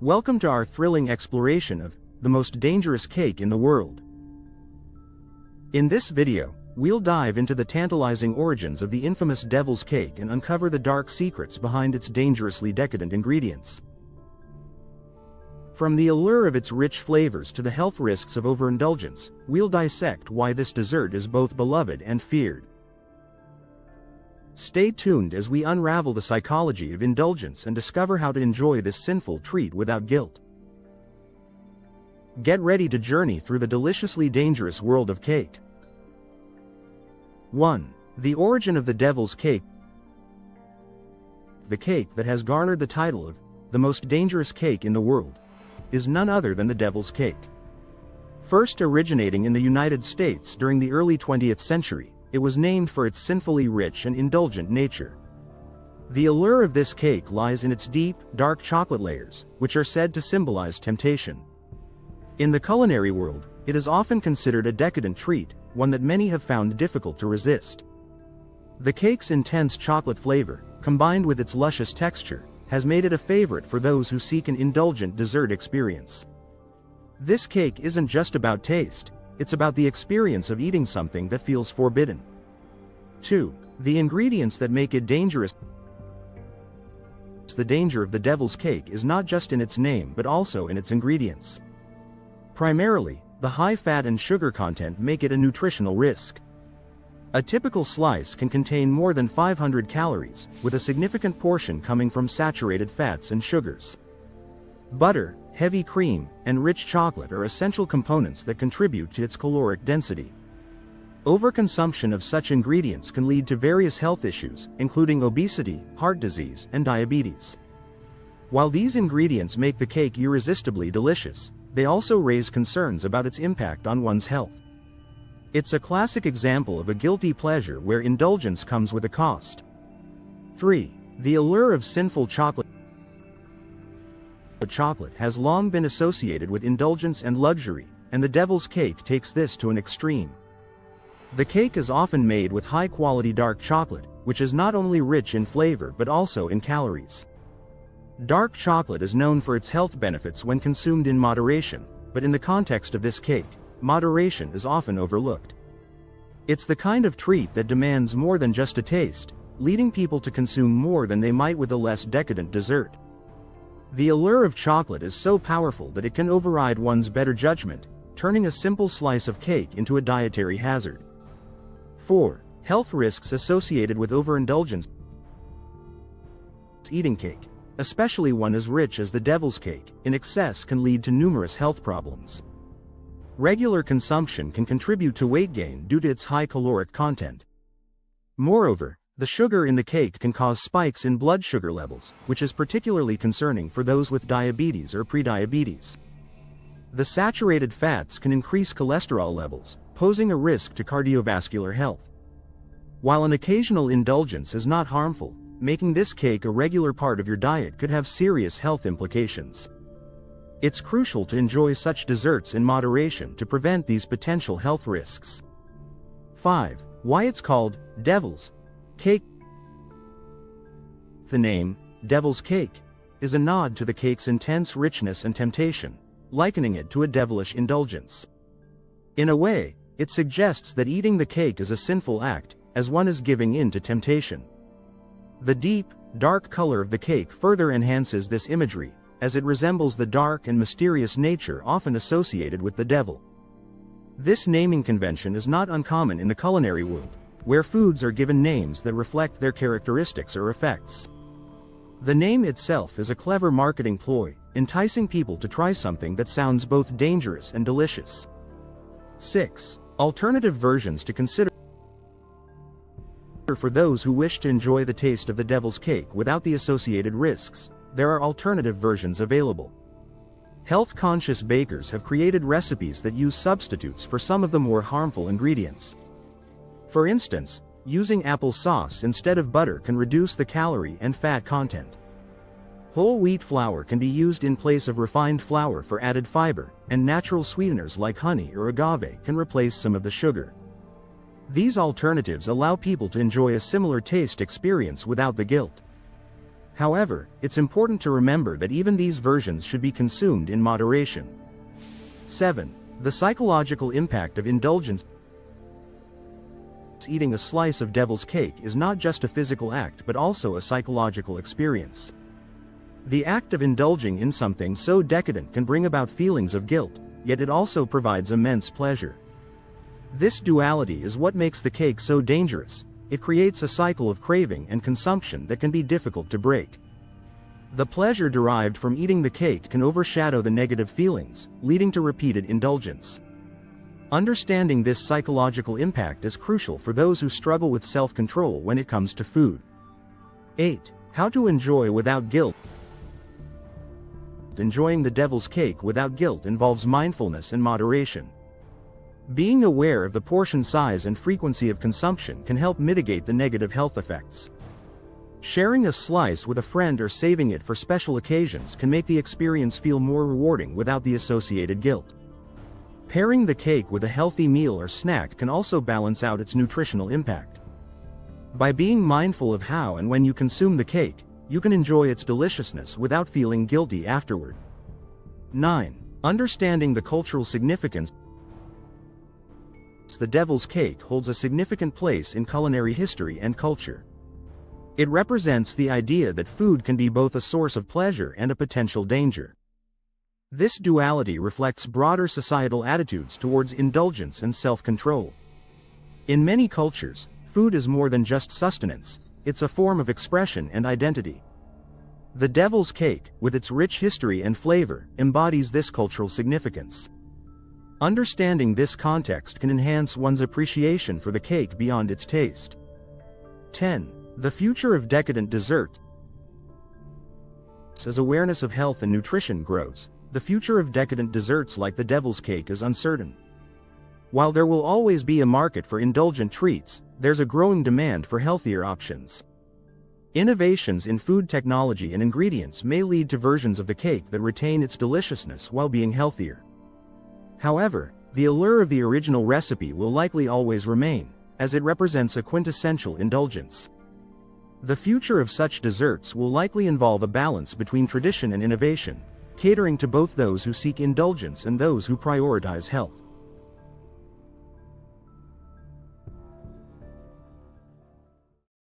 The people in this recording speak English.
Welcome to our thrilling exploration of the most dangerous cake in the world. In this video, we'll dive into the tantalizing origins of the infamous Devil's Cake and uncover the dark secrets behind its dangerously decadent ingredients. From the allure of its rich flavors to the health risks of overindulgence, we'll dissect why this dessert is both beloved and feared. Stay tuned as we unravel the psychology of indulgence and discover how to enjoy this sinful treat without guilt. Get ready to journey through the deliciously dangerous world of cake. 1. The origin of the Devil's Cake. The cake that has garnered the title of the most dangerous cake in the world is none other than the Devil's Cake. First originating in the United States during the early 20th century, it was named for its sinfully rich and indulgent nature. The allure of this cake lies in its deep, dark chocolate layers, which are said to symbolize temptation. In the culinary world, it is often considered a decadent treat, one that many have found difficult to resist. The cake's intense chocolate flavor, combined with its luscious texture, has made it a favorite for those who seek an indulgent dessert experience. This cake isn't just about taste, it's about the experience of eating something that feels forbidden. 2. The ingredients that make it dangerous. The danger of the Devil's Cake is not just in its name but also in its ingredients. Primarily, the high fat and sugar content make it a nutritional risk. A typical slice can contain more than 500 calories, with a significant portion coming from saturated fats and sugars. Butter, heavy cream, and rich chocolate are essential components that contribute to its caloric density. Overconsumption of such ingredients can lead to various health issues, including obesity, heart disease, and diabetes. While these ingredients make the cake irresistibly delicious, they also raise concerns about its impact on one's health. It's a classic example of a guilty pleasure where indulgence comes with a cost. 3. The allure of sinful chocolate. Chocolate has long been associated with indulgence and luxury, and the Devil's Cake takes this to an extreme. The cake is often made with high-quality dark chocolate, which is not only rich in flavor but also in calories. Dark chocolate is known for its health benefits when consumed in moderation, but in the context of this cake, moderation is often overlooked. It's the kind of treat that demands more than just a taste, leading people to consume more than they might with a less decadent dessert. The allure of chocolate is so powerful that it can override one's better judgment, turning a simple slice of cake into a dietary hazard. 4. Health risks associated with overindulgence. Eating cake, especially one as rich as the Devil's Cake, in excess can lead to numerous health problems. Regular consumption can contribute to weight gain due to its high caloric content. Moreover, the sugar in the cake can cause spikes in blood sugar levels, which is particularly concerning for those with diabetes or prediabetes. The saturated fats can increase cholesterol levels, posing a risk to cardiovascular health. While an occasional indulgence is not harmful, making this cake a regular part of your diet could have serious health implications. It's crucial to enjoy such desserts in moderation to prevent these potential health risks. 5. Why it's called Devil's Cake. The name, Devil's Cake, is a nod to the cake's intense richness and temptation, likening it to a devilish indulgence. In a way, it suggests that eating the cake is a sinful act, as one is giving in to temptation. The deep, dark color of the cake further enhances this imagery, as it resembles the dark and mysterious nature often associated with the devil. This naming convention is not uncommon in the culinary world, where foods are given names that reflect their characteristics or effects. The name itself is a clever marketing ploy, enticing people to try something that sounds both dangerous and delicious. 6. Alternative versions to consider. For those who wish to enjoy the taste of the Devil's Cake without the associated risks, there are alternative versions available. Health-conscious bakers have created recipes that use substitutes for some of the more harmful ingredients. For instance, using apple sauce instead of butter can reduce the calorie and fat content. Whole wheat flour can be used in place of refined flour for added fiber, and natural sweeteners like honey or agave can replace some of the sugar. These alternatives allow people to enjoy a similar taste experience without the guilt. However, it's important to remember that even these versions should be consumed in moderation. 7. The psychological impact of indulgence. Eating a slice of devil's cake is not just a physical act but also a psychological experience. The act of indulging in something so decadent can bring about feelings of guilt, yet it also provides immense pleasure. This duality is what makes the cake so dangerous. It creates a cycle of craving and consumption that can be difficult to break. The pleasure derived from eating the cake can overshadow the negative feelings, leading to repeated indulgence. Understanding this psychological impact is crucial for those who struggle with self-control when it comes to food. 8. How to enjoy without guilt. Enjoying the devil's cake without guilt involves mindfulness and moderation. Being aware of the portion size and frequency of consumption can help mitigate the negative health effects. Sharing a slice with a friend or saving it for special occasions can make the experience feel more rewarding without the associated guilt. Pairing the cake with a healthy meal or snack can also balance out its nutritional impact. By being mindful of how and when you consume the cake, you can enjoy its deliciousness without feeling guilty afterward. 9. Understanding the cultural significance. The devil's cake holds a significant place in culinary history and culture. It represents the idea that food can be both a source of pleasure and a potential danger. This duality reflects broader societal attitudes towards indulgence and self-control. In many cultures, food is more than just sustenance, it's a form of expression and identity. The devil's cake, with its rich history and flavor, embodies this cultural significance. Understanding this context can enhance one's appreciation for the cake beyond its taste. 10. The future of decadent desserts. As awareness of health and nutrition grows, the future of decadent desserts like the devil's cake is uncertain. While there will always be a market for indulgent treats, there's a growing demand for healthier options. Innovations in food technology and ingredients may lead to versions of the cake that retain its deliciousness while being healthier. However, the allure of the original recipe will likely always remain, as it represents a quintessential indulgence. The future of such desserts will likely involve a balance between tradition and innovation, catering to both those who seek indulgence and those who prioritize health.